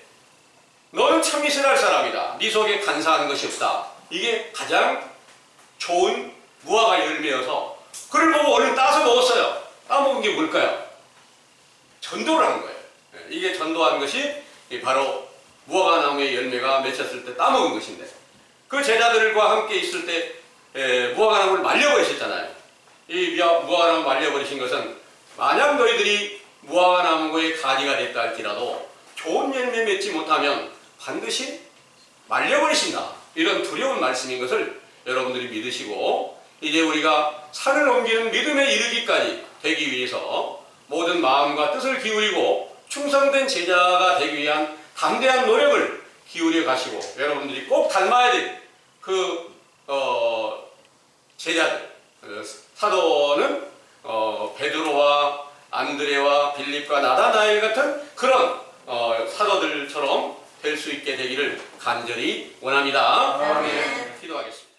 너는 참 이스라엘 사람이다, 네 속에 간사한 것이 없다, 이게 가장 좋은 무화과 열매여서 그를 보고 얼른 따서 먹었어요. 따먹은 게 뭘까요? 전도를 한 거예요. 이게 전도한 것이 바로 무화과 나무의 열매가 맺혔을 때 따먹은 것인데, 그 제자들과 함께 있을 때 무화과 나무를 말려버리셨잖아요. 이 무화과 나무 말려버리신 것은 만약 너희들이 무화과 나무의 가지가 됐다 할지라도 좋은 열매 맺지 못하면 반드시 말려버리신다, 이런 두려운 말씀인 것을 여러분들이 믿으시고, 이제 우리가 산을 옮기는 믿음에 이르기까지 되기 위해서 모든 마음과 뜻을 기울이고 충성된 제자가 되기 위한 담대한 노력을 기울여 가시고, 여러분들이 꼭 닮아야 될 그 제자들, 사도는 베드로와 안드레와 빌립과 나다나엘 같은 그런 사도들처럼 될 수 있게 되기를 간절히 원합니다. 아멘. 기도하겠습니다.